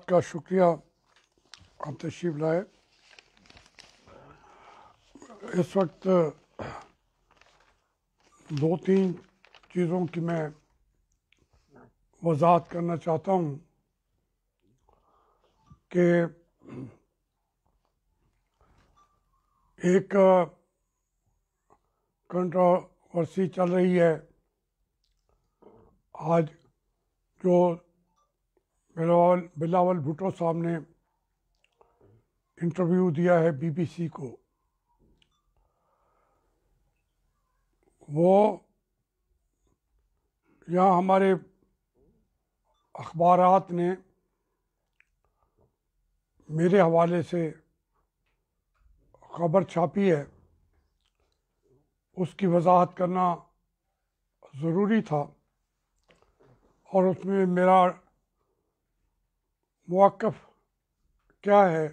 का शुक्रिया आप तशरीफ़ लाए। इस वक्त दो तीन चीज़ों की मैं वजाहत करना चाहता हूँ कि एक कंट्रोवर्सी चल रही है आज जो बिलावल भुट्टो साहब ने इंटरव्यू दिया है बीबीसी को। वो यहाँ हमारे अखबारात ने मेरे हवाले से खबर छापी है, उसकी वजाहत करना ज़रूरी था और उसमें मेरा मौक़िफ़ क्या है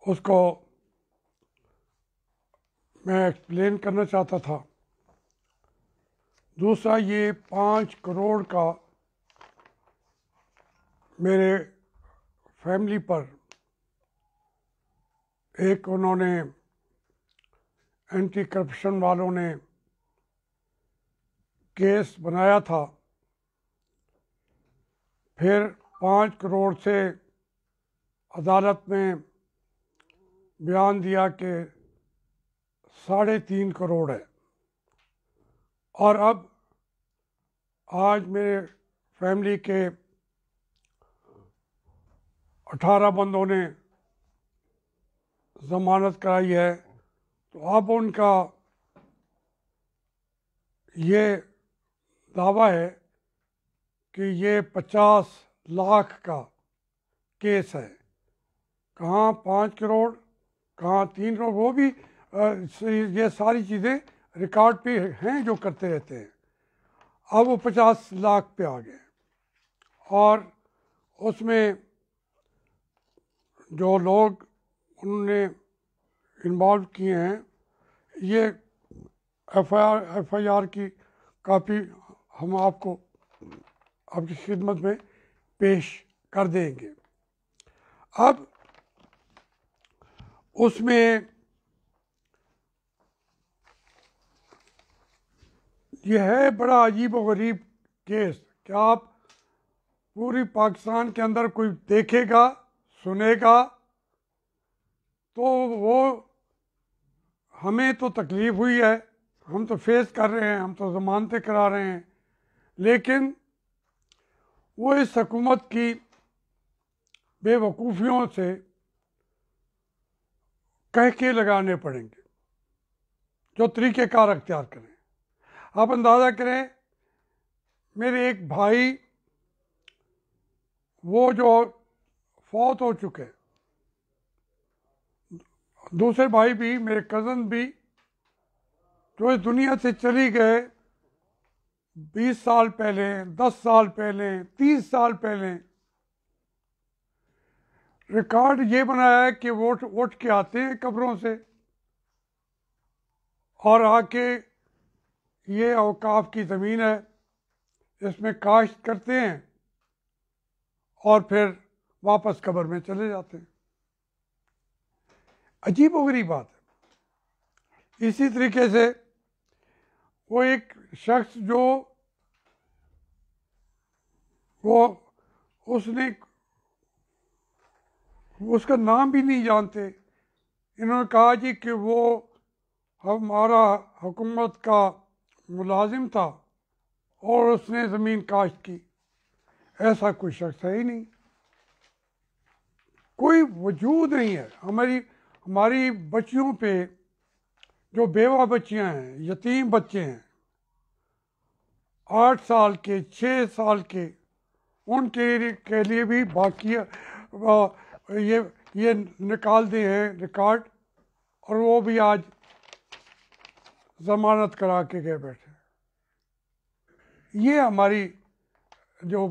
उसको मैं एक्सप्लेन करना चाहता था। दूसरा, ये 5 करोड़ का मेरे फैमिली पर एक उन्होंने एंटी करप्शन वालों ने केस बनाया था, फिर 5 करोड़ से अदालत में बयान दिया कि 3.5 करोड़ है, और अब आज मेरे फैमिली के 18 बंदों ने ज़मानत कराई है, तो अब उनका ये दावा है कि ये 50 लाख का केस है। कहाँ 5 करोड़, कहाँ 3 करोड़, वो भी ये सारी चीज़ें रिकॉर्ड पे हैं जो करते रहते हैं। अब वो 50 लाख पे आ गए और उसमें जो लोग उन्होंने इन्वॉल्व किए हैं, ये एफआईआर की कापी हम आपको आपकी खिदमत में पेश कर देंगे। अब उसमें यह है बड़ा अजीब व गरीब केस। क्या आप पूरी पाकिस्तान के अंदर कोई देखेगा सुनेगा तो वो हमें तो तकलीफ़ हुई है, हम तो फेस कर रहे हैं, हम तो ज़मानतें करा रहे हैं, लेकिन वो इस हुकूमत की बेवकूफ़ियों से कह के लगाने पड़ेंगे जो तरीक़ेकार अख्तियार करें। आप अंदाज़ा करें, मेरे एक भाई वो जो फौत हो चुके, दूसरे भाई भी, मेरे कज़न भी जो इस दुनिया से चली गए 20 साल पहले, 10 साल पहले, 30 साल पहले, रिकॉर्ड ये बनाया है कि वो उठ के आते हैं कब्रों से और आके ये औकाफ की ज़मीन है, इसमें काश्त करते हैं और फिर वापस कब्र में चले जाते हैं। अजीब व गरीब बात है। इसी तरीके से वो एक शख्स जो वो उसने उसका नाम भी नहीं जानते, इन्होंने कहा जी कि वो हमारा हुकूमत का मुलाजिम था और उसने ज़मीन काश्त की। ऐसा कोई शख्स है ही नहीं, कोई वजूद नहीं है। हमारी बच्चियों पे जो बेवा बच्चियां हैं, यतीम बच्चे हैं, 8 साल के, 6 साल के, उनके लिए भी बाकी ये निकाल दिए हैं रिकॉर्ड, और वो भी आज ज़मानत करा के गए बैठे। ये हमारी जो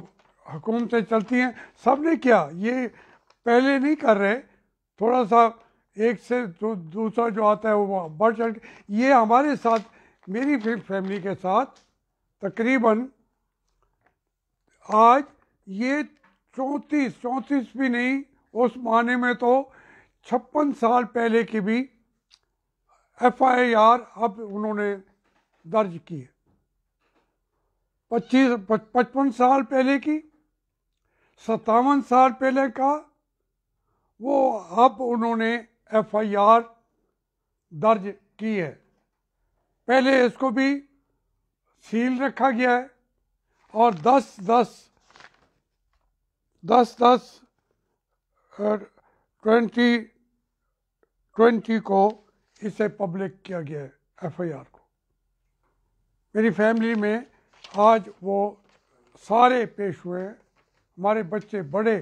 हुकूमतें चलती हैं, सब ने क्या, ये पहले नहीं कर रहे, थोड़ा सा एक से दूसरा जो आता है वो बढ़ चढ़ के, ये हमारे साथ, मेरी फैमिली के साथ तकरीबन आज ये 34 भी नहीं, उस माने में तो 56 साल पहले की भी FIR अब उन्होंने दर्ज की है। 55 साल पहले की, 57 साल पहले का, वो अब उन्होंने FIR दर्ज की है। पहले इसको भी सील रखा गया है और 10/10/2020 को इसे पब्लिक किया गया है FIR को। मेरी फैमिली में आज वो सारे पेश हुए हैं, हमारे बच्चे बड़े,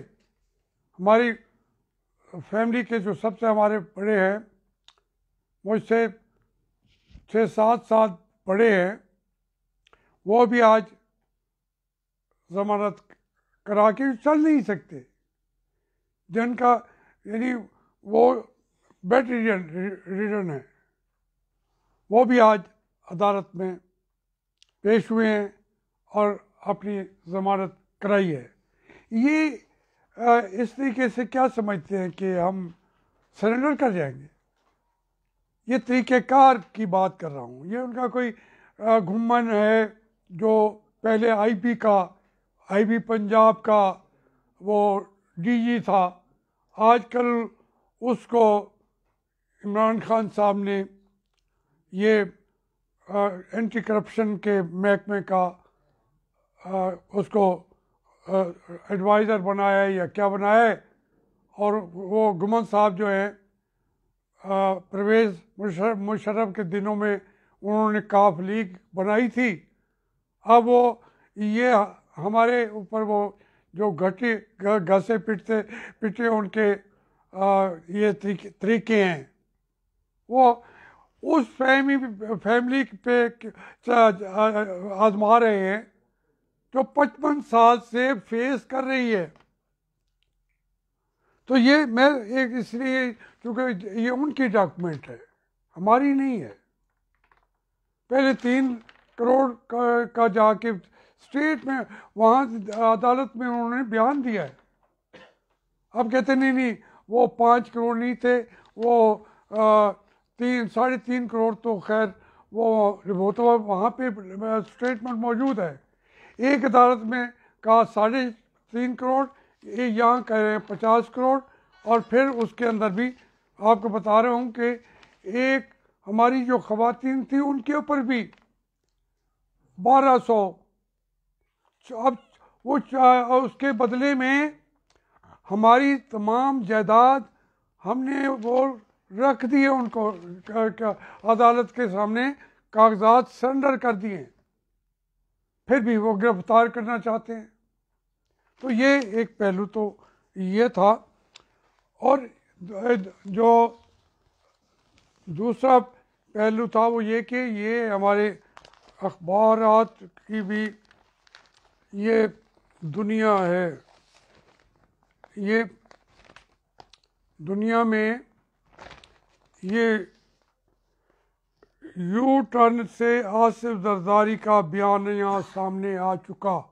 हमारी फैमिली के जो सबसे हमारे बड़े हैं, मुझसे 6-7 साल बड़े हैं, वो भी आज ज़मानत करा के चल नहीं सकते, जिनका यानी वो बेड रिडन है, वो भी आज अदालत में पेश हुए हैं और अपनी ज़मानत कराई है। ये इस तरीके से क्या समझते हैं कि हम सरेंडर कर जाएंगे? ये तरीक़ेकार की बात कर रहा हूँ। ये उनका कोई घुम्मन है जो पहले IB पंजाब का वो DG था, आजकल उसको इमरान खान साहब ने ये एंटी करप्शन के महकमे का उसको एडवाइज़र बनाया है या क्या बनाया है। और वो गुमन साहब जो हैं, परवेज़ मुशर्रफ के दिनों में उन्होंने काफ लीग बनाई थी। अब वो ये हमारे ऊपर वो जो घसे पिटे उनके ये तरीके हैं, वो उस फैमिली पे आजमा रहे हैं जो 55 साल से फेस कर रही है। तो ये मैं एक इसलिए क्योंकि ये उनकी डॉक्यूमेंट है, हमारी नहीं है। पहले 3 करोड़ का जाके स्टेट में वहाँ अदालत में उन्होंने बयान दिया है। अब कहते नहीं वो 5 करोड़ नहीं थे, वो 3-3.5 करोड़ तो खैर वो तो वहाँ पे स्टेटमेंट मौजूद है। एक अदालत में कहा 3.5 करोड़, यहाँ कह रहे हैं 50 करोड़। और फिर उसके अंदर भी आपको बता रहा हूँ कि एक हमारी जो ख़वातीन थी उनके ऊपर भी 1200, अब वो उसके बदले में हमारी तमाम जायदाद हमने वो रख दिए, उनको अदालत के सामने कागजात सरेंडर कर दिए, फिर भी वो गिरफ्तार करना चाहते हैं। तो ये एक पहलू तो ये था। और जो दूसरा पहलू था वो ये कि ये हमारे अखबारात की भी ये दुनिया है। ये दुनिया में ये यू टर्न से आसिफ जरदारी का बयान यहाँ सामने आ चुका।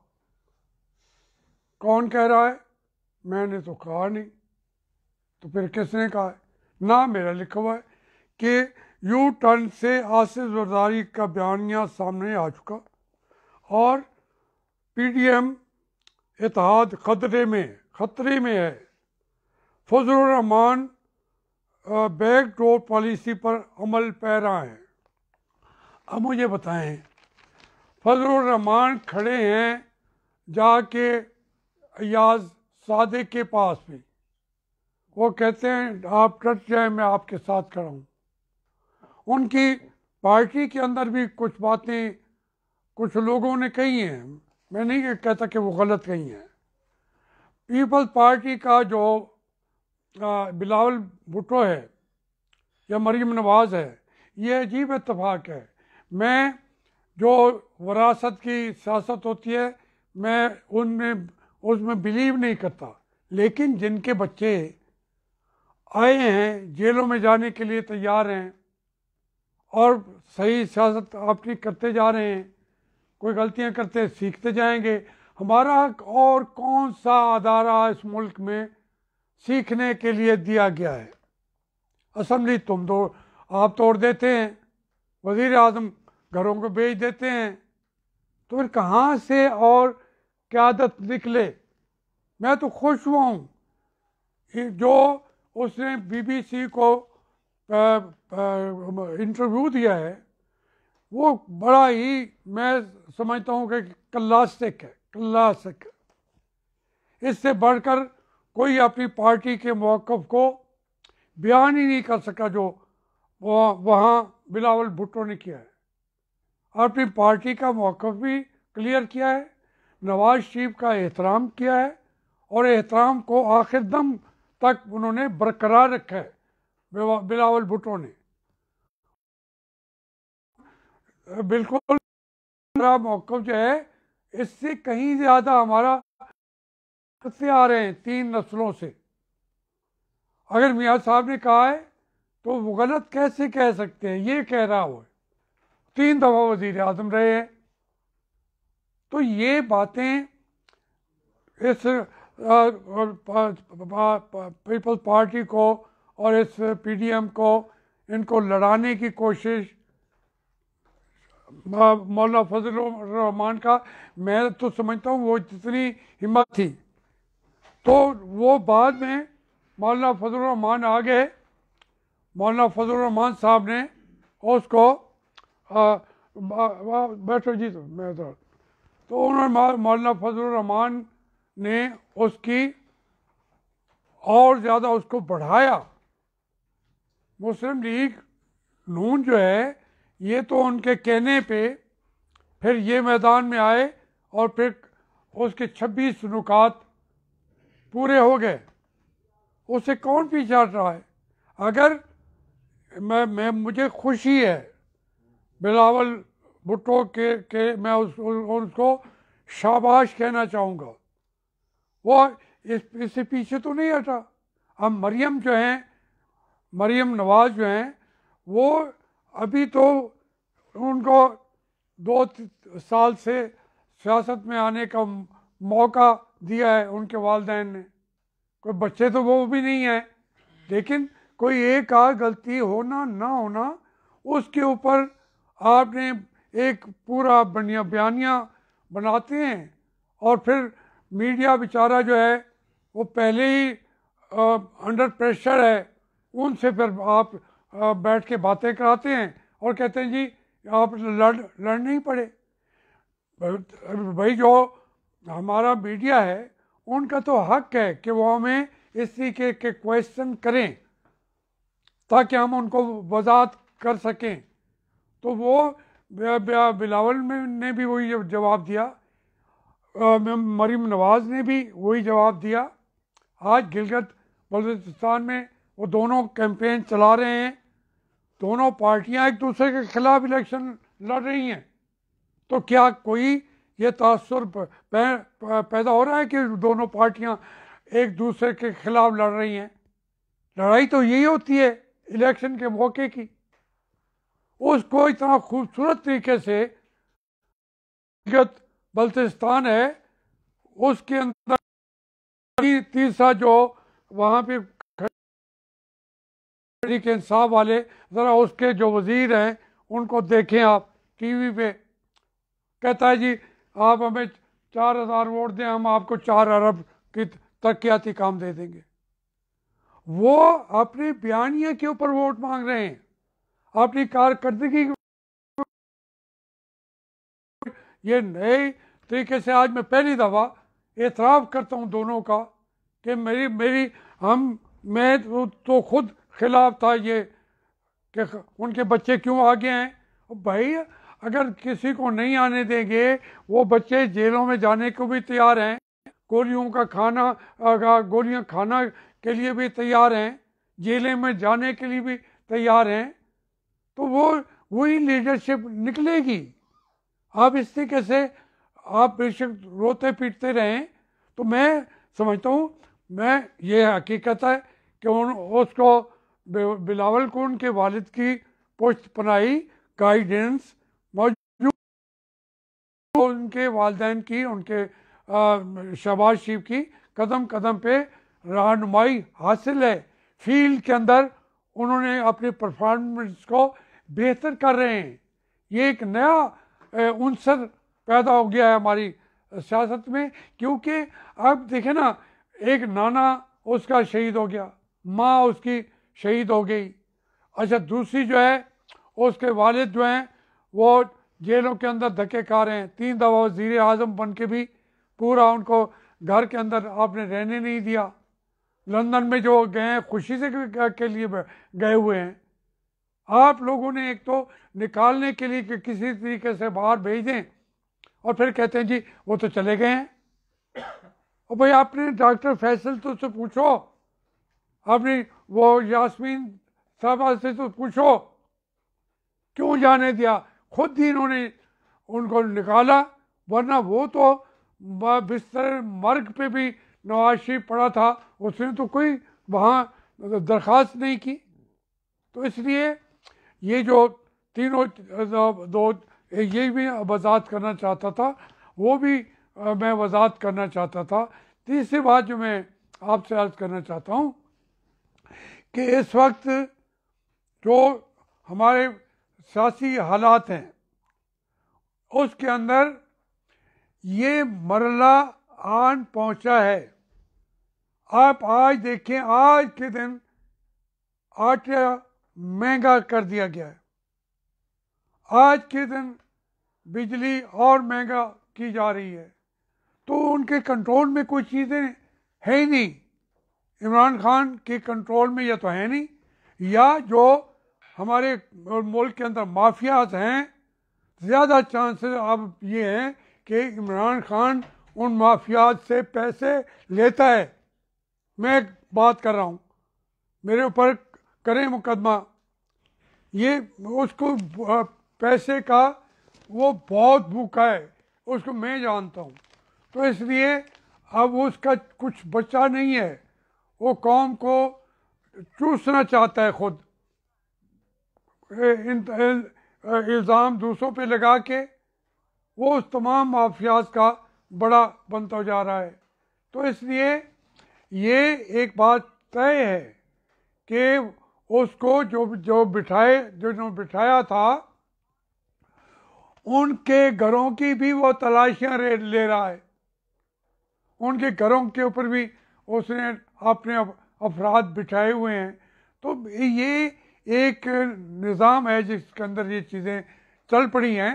कौन कह रहा है? मैंने तो कहा नहीं, तो फिर किसने कहा है? ना मेरा लिखा हुआ है कि यू टर्न से आसिफ जरदारी का बयान यहाँ सामने आ चुका और PDM इत्तेहाद खतरे में है। फजलुर रहमान बैकडोर पॉलिसी पर अमल पैरा है। अब मुझे बताएं, फजलुर रहमान खड़े हैं जाके अयाज सादिक के पास भी, वो कहते हैं आप डट जाए, मैं आपके साथ खड़ा हूँ। उनकी पार्टी के अंदर भी कुछ बातें कुछ लोगों ने कही हैं, मैं नहीं कहता कि वो गलत कही हैं। पीपल्स पार्टी का जो बिलावल भुट्टो है या मरीम नवाज़ है, ये अजीब इत्तेफाक है। मैं जो वरासत की सियासत होती है मैं उसमें बिलीव नहीं करता, लेकिन जिनके बच्चे आए हैं, जेलों में जाने के लिए तैयार हैं और सही सियासत अपनी करते जा रहे हैं, कोई गलतियां करते सीखते जाएंगे। हमारा और कौन सा अदारा इस मुल्क में सीखने के लिए दिया गया है? असम्बली आप तोड़ देते हैं, वज़ीर आज़म घरों को भेज देते हैं, तो फिर कहाँ से और क़यादत निकले? मैं तो खुश हुआ हूँ जो उसने BBC को इंटरव्यू दिया है, वो बड़ा ही मैं समझता हूँ कि क्लासिक है, क्लासिक। इससे बढ़कर कोई अपनी पार्टी के मौक़िफ़ को बयान ही नहीं कर सका जो वहाँ बिलावल भुट्टो ने किया है। अपनी पार्टी का मौक़िफ़ भी क्लियर किया है, नवाज शरीफ का एहतराम किया है, और एहतराम को आखिर दम तक उन्होंने बरकरार रखा है बिलावल भुट्टो ने। बिल्कुल हमारा मौक़िफ़ जो है इससे कहीं ज़्यादा हमारा से आ रहे हैं 3 नस्लों से। अगर मियाँ साहब ने कहा है तो वो गलत कैसे कह सकते हैं? ये कह रहा हो 3 दफ़ा वज़ीर आज़म रहे हैं, तो ये बातें इस पीपल्स पार्टी को और इस PDM को, इनको लड़ाने की कोशिश मौलाना फजलुर रहमान का, मैं तो समझता हूँ वो जितनी हिम्मत थी, तो वो बाद में मौलाना फजलुर रहमान आ गए। मौलाना फजलुर रहमान साहब ने उसको बैठो जी, तो उन्होंने मौलाना फजलुर रहमान ने उसकी और ज़्यादा उसको बढ़ाया। मुस्लिम लीग नून जो है ये तो उनके कहने पे फिर ये मैदान में आए और फिर उसके 26 नुकात पूरे हो गए। उससे कौन पीछे हट रहा है? अगर मुझे खुशी है बिलावल भुट्टो के मैं उसको शाबाश कहना चाहूँगा, वो इससे पीछे तो नहीं हटा। अब मरियम जो हैं, मरियम नवाज़ जो हैं, वो अभी तो उनको 2 साल से सियासत में आने का मौका दिया है उनके वालिदैन ने। कोई बच्चे तो वो भी नहीं हैं, लेकिन कोई एक आध गलती होना ना होना उसके ऊपर आपने एक पूरा बयानिया बनाते हैं, और फिर मीडिया बेचारा जो है वो पहले ही अंडर प्रेशर है, उनसे फिर आप बैठ के बातें कराते हैं और कहते हैं जी आप लड़ नहीं पड़े। भाई जो हमारा मीडिया है उनका तो हक है कि वो हमें इस तरीके के क्वेश्चन करें ताकि हम उनको वजाहत कर सकें। तो वो बिलावल ने भी वही जवाब दिया, मरीम नवाज़ ने भी वही जवाब दिया। आज गिलगित बल्तिस्तान में वो दोनों कैंपेन चला रहे हैं, दोनों पार्टियां एक दूसरे के खिलाफ इलेक्शन लड़ रही हैं। तो क्या कोई ये तासुर पैदा हो रहा है कि दोनों पार्टियां एक दूसरे के खिलाफ लड़ रही हैं? लड़ाई तो यही होती है इलेक्शन के मौके की। उसको इतना खूबसूरत तरीके से बल्तिस्तान है, उसके अंदर तीसरा जो वहाँ पे के इंसाफ वाले, ज़रा उसके जो वज़ीर हैं उनको देखें आप TV पे, कहता है जी आप हमें 4000 वोट दें, हम आपको 4 अरब की तरक्याती काम दे देंगे। वो अपने बयानिया के ऊपर वोट मांग रहे हैं, अपनी कारकर्दगी। ये नए तरीके से आज मैं पहली दफ़ा एतराफ़ करता हूँ दोनों का कि मैं तो खुद खिलाफ था ये कि उनके बच्चे क्यों आगे हैं। भाई अगर किसी को नहीं आने देंगे, वो बच्चे जेलों में जाने को भी तैयार हैं, गोलियों खाना के लिए भी तैयार हैं, जेलें में जाने के लिए भी तैयार हैं, तो वही लीडरशिप निकलेगी। आप इस तरीके से आप बेशक रोते पीटते रहें, तो मैं समझता हूँ ये हकीकत है कि उसको बिलावल को उनके वालिद की पुश्त पनाही गाइडेंस मौजूद, उनके वालिदैन की, उनके शहबाज शरीफ की कदम कदम पे रहनुमाई हासिल है। फील्ड के अंदर उन्होंने अपनी परफॉर्मेंस को बेहतर कर रहे हैं। ये एक नया उनसर पैदा हो गया है हमारी सियासत में, क्योंकि अब देखें ना, एक नाना उसका शहीद हो गया, माँ उसकी शहीद हो गई। अच्छा, दूसरी जो है उसके वालिद जो हैं वो जेलों के अंदर धक्के खा रहे हैं। 3 दफ़ा वज़ीर आज़म बन के भी पूरा उनको घर के अंदर आपने रहने नहीं दिया। लंदन में जो गए हैं खुशी से के लिए गए हुए हैं। आप लोगों ने एक तो निकालने के लिए कि किसी तरीके से बाहर भेज दें और फिर कहते हैं जी वो तो चले गए हैं। और भाई आपने डॉक्टर फैसल तो से पूछो, आपने वो यास्मीन साहबा से तो पूछो क्यों जाने दिया। खुद ही इन्होंने उनको निकाला, वरना वो तो बिस्तर मर्ग पे भी नवाज शरीफ पड़ा था, उसने तो कोई वहाँ दरख्वास्त नहीं की। तो इसलिए ये जो तीनों दो ये भी वजाहत करना चाहता था, वो भी मैं वजाहत करना चाहता था। तीसरी बात जो मैं आपसे अर्ज करना चाहता हूँ कि इस वक्त जो हमारे सियासी हालात हैं उसके अंदर ये मरला आन पहुंचा है। आप आज देखें, आज के दिन आटा महंगा कर दिया गया है, आज के दिन बिजली और महंगा की जा रही है। तो उनके कंट्रोल में कोई चीज़ें है ही नहीं। इमरान खान के कंट्रोल में या तो है नहीं, या जो हमारे मुल्क के अंदर माफियाज हैं, ज़्यादा चांसेस अब ये हैं कि इमरान खान उन माफियाज से पैसे लेता है। मैं एक बात कर रहा हूँ, मेरे ऊपर करें मुकदमा, ये उसको पैसे का वो बहुत भूखा है, उसको मैं जानता हूँ। तो इसलिए अब उसका कुछ बचा नहीं है, वो कौम को चूसना चाहता है खुद। इल्ज़ाम दूसरों पे लगा के वो उस तमाम माफियाज का बड़ा बनता जा रहा है। तो इसलिए ये एक बात तय है कि उसको जो बिठाया था उनके घरों की भी वो तलाशियां ले रहा है। उनके घरों के ऊपर भी उसने अपने अफराद बिठाए हुए हैं। तो ये एक निज़ाम है जिसके अंदर ये चीज़ें चल पड़ी हैं।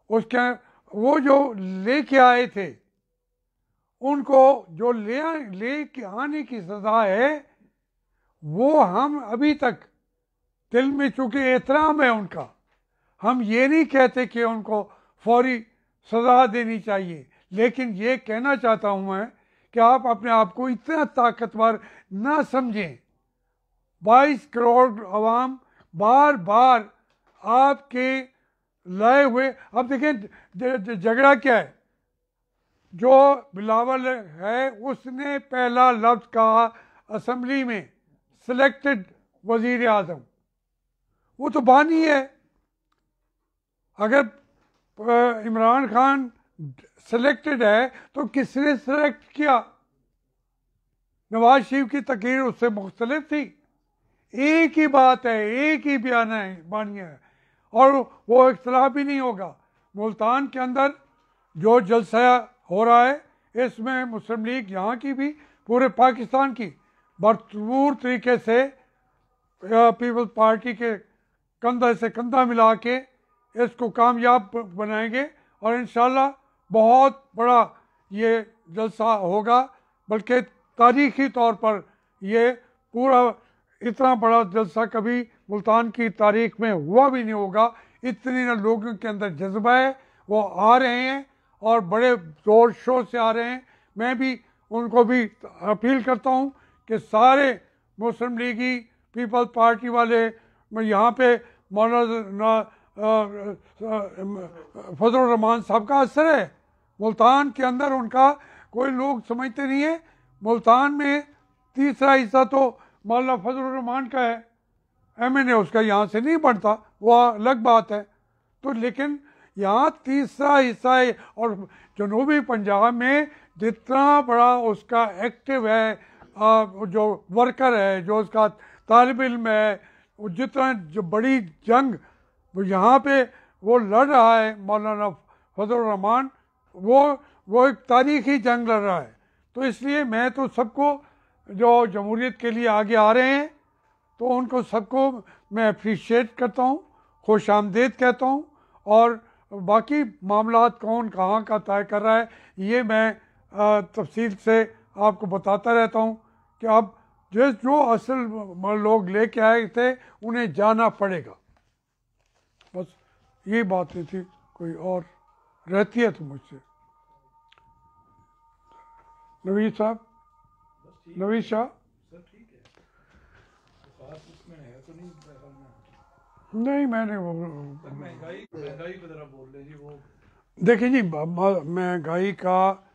उसके वो जो लेके आए थे उनको जो ले के आने की सज़ा है वो हम अभी तक दिल में, चूँकि एहतराम है उनका, हम ये नहीं कहते कि उनको फौरी सज़ा देनी चाहिए, लेकिन ये कहना चाहता हूँ मैं कि आप अपने आप को इतना ताकतवर ना समझें। 22 करोड़ अवाम बार बार आपके लाए हुए, अब देखें झगड़ा क्या है। जो बिलावल है उसने पहला लफ्ज़ कहा असम्बली में, सिलेक्टेड वज़ीर आज़म, वो तो बानी है। अगर इमरान खान सिलेक्टेड है तो किसने सिलेक्ट किया? नवाज शरीफ की तकरीर उससे मुख्तलिफ थी। एक ही बात है, एक ही बयान है, बानिया है, और वो इख्तलाफ भी नहीं होगा। मुल्तान के अंदर जो जलसा हो रहा है इसमें मुस्लिम लीग यहाँ की भी, पूरे पाकिस्तान की भरपूर तरीके से पीपल्स पार्टी के कंधा से कंधा मिला के इसको कामयाब बनाएंगे और इंशाल्लाह बहुत बड़ा ये जलसा होगा। बल्कि तारीखी तौर पर ये पूरा इतना बड़ा जलसा कभी मुल्तान की तारीख में हुआ भी नहीं होगा। इतने लोगों के अंदर जज्बा है, वो आ रहे हैं और बड़े ज़ोर शोर से आ रहे हैं। मैं भी उनको भी अपील करता हूँ कि सारे मुस्लिम लीगी पीपल्स पार्टी वाले, मैं यहाँ पे मौलाना फजल रहमान साहब का असर है मुल्तान के अंदर, उनका कोई लोग समझते नहीं है। मुल्तान में तीसरा हिस्सा तो मौलाना फजल रहमान का है, MNA उसका यहाँ से नहीं बढ़ता, वो अलग बात है। तो लेकिन यहाँ तीसरा हिस्सा है, और जनूबी पंजाब में जितना बड़ा उसका एक्टिव है, जो वर्कर है, जो उसका तालिब इल्म है, वो जितना जो बड़ी जंग वो यहाँ पे वो लड़ रहा है मौलाना फजल रहमान, वो एक तारीखी जंग लड़ रहा है। तो इसलिए मैं तो सबको जो जमहूरियत के लिए आगे आ रहे हैं तो उनको सबको मैं अप्रिशिएट करता हूँ, खुश आमदेद कहता हूँ। और बाकी मामलात कौन कहाँ का तय कर रहा है ये मैं तफसील से आपको बताता रहता हूँ कि अब जो असल लोग लेके आए थे उन्हें जाना पड़ेगा। बस यही बात नहीं थी, कोई और रहती है तो मुझसे। नवीद साहब, नवीद शाह। नहीं मैंने महंगाई को जरा बोल ले जी। वो देखिए जी, महंगाई का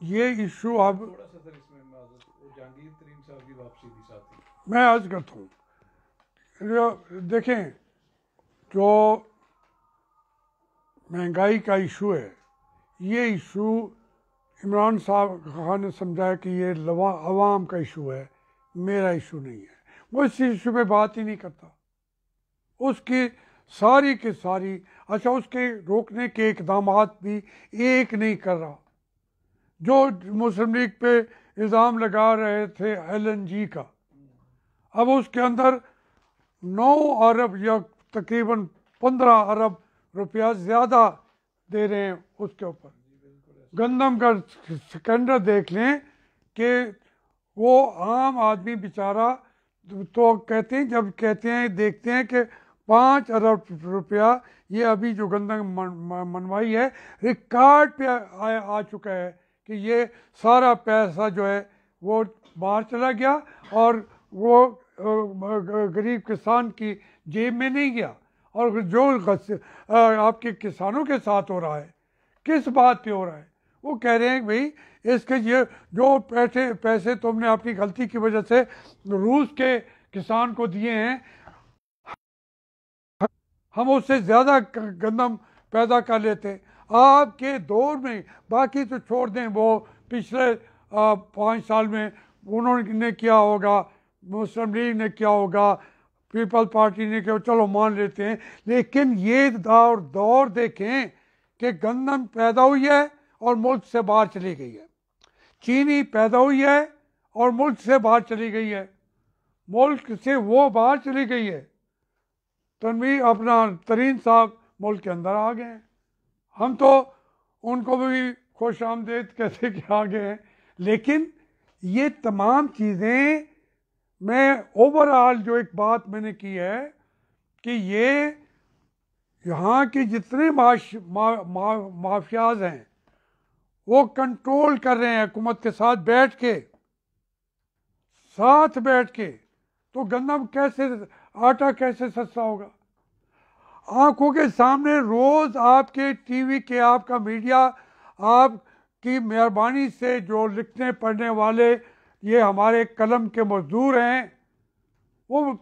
ये इशू अब थोड़ा सा सर इसमें जहांगीर तरीन साहब की वापसी थी साथ ही मैं अर्ज करता हूँ। देखें, जो महंगाई का इशू है, ये इशू इमरान साहब खान ने समझाया कि ये अवाम का इशू है, मेरा इशू नहीं है। वो इस इशू पे बात ही नहीं करता। उसकी सारी की सारी, अच्छा उसके रोकने के इकदाम भी एक नहीं कर रहा। जो मुस्लिम लीग पे इल्ज़ाम लगा रहे थे LNG का, अब उसके अंदर 9 अरब या तकरीबन 15 अरब रुपया ज़्यादा दे रहे हैं उसके ऊपर। गंदम का सिकंडर देख लें कि वो आम आदमी बेचारा तो कहते हैं, जब कहते हैं देखते हैं कि 5 अरब रुपया ये अभी जो गंदम मनवाई है रिकॉर्ड पे आ चुका है कि ये सारा पैसा जो है वो बाहर चला गया और वो गरीब किसान की जेब में नहीं गया। और जो आपके किसानों के साथ हो रहा है, किस बात पे हो रहा है? वो कह रहे हैं भाई इसके ये जो पैसे तुमने अपनी गलती की वजह से रूस के किसान को दिए हैं, हम उससे ज़्यादा गंदम पैदा कर लेते आपके दौर में। बाकी तो छोड़ दें, वो पिछले 5 साल में उन्होंने किया होगा, मुस्लिम लीग ने किया होगा, पीपल पार्टी ने किया, चलो मान लेते हैं। लेकिन ये दौर देखें कि गंदम पैदा हुई है और मुल्क से बाहर चली गई है, चीनी पैदा हुई है और मुल्क से बाहर चली गई है, मुल्क से वो बाहर चली गई है। तनवीर अपना तरीन साहब मुल्क के अंदर आ गए हैं, हम तो उनको भी खुश आमदेद कहते कि आ गए हैं। लेकिन ये तमाम चीज़ें, मैं ओवरऑल जो एक बात मैंने की है कि ये यहाँ की जितने माफियाज हैं वो कंट्रोल कर रहे हैं हुकूमत के साथ बैठ के। तो गंदम कैसे, आटा कैसे सस्ता होगा? आंखों के सामने रोज आपके टीवी के, आपका मीडिया, आपकी मेहरबानी से जो लिखने पढ़ने वाले ये हमारे कलम के मजदूर हैं, वो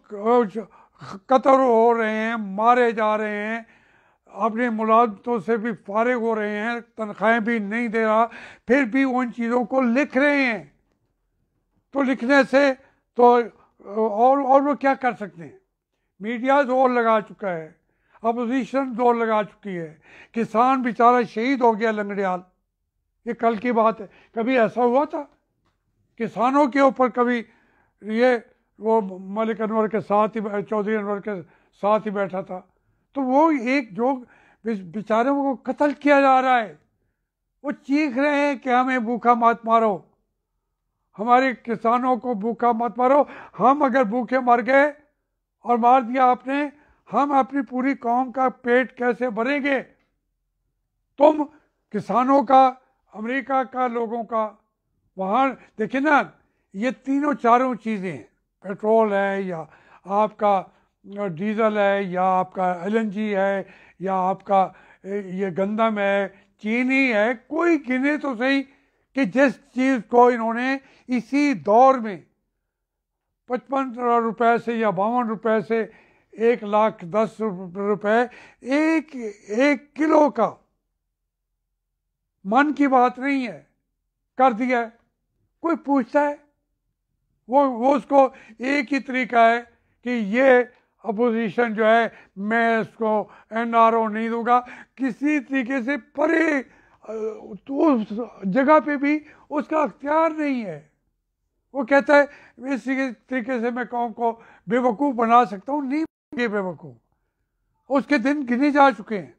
कत्ल हो रहे हैं, मारे जा रहे हैं, अपने मुलाजमतों से भी फारिग हो रहे हैं, तनख्वाहें भी नहीं दे रहा, फिर भी उन चीज़ों को लिख रहे हैं। तो लिखने से तो और वो क्या कर सकते हैं? मीडिया जोर लगा चुका है, अपोजिशन जोर लगा चुकी है, किसान बेचारा शहीद हो गया लंगड़ियाल, ये कल की बात है। कभी ऐसा हुआ था किसानों के ऊपर? कभी ये वो मलिक अनवर के साथ ही, चौधरी अनवर के साथ ही बैठा था। तो वो एक जो बेचारों को कत्ल किया जा रहा है, वो चीख रहे हैं कि हमें भूखा मत मारो, हमारे किसानों को भूखा मत मारो। हम अगर भूखे मर गए और मार दिया आपने, हम अपनी पूरी कौम का पेट कैसे भरेंगे? तुम किसानों का, अमेरिका का लोगों का, वहाँ देखिए ना, ये तीनों चारों चीज़ें हैं, पेट्रोल है या आपका डीजल है या आपका LNG है या आपका ये गंदम है, चीनी है, कोई गिने तो सही कि जिस चीज़ को इन्होंने इसी दौर में 55 रुपए से या 52 रुपए से 1,10,000 रुपए एक किलो का मन की बात नहीं है, कर दिया है। कोई पूछता है, वो उसको एक ही तरीका है कि ये अपोजिशन जो है मैं इसको एनआरओ नहीं दूंगा, किसी तरीके से परे तो उस जगह पे भी उसका अख्तियार नहीं है। वो कहता है इसी तरीके से मैं कौम को बेवकूफ़ बना सकता हूँ, नहीं ये बेवकूफ़, उसके दिन गिने जा चुके हैं।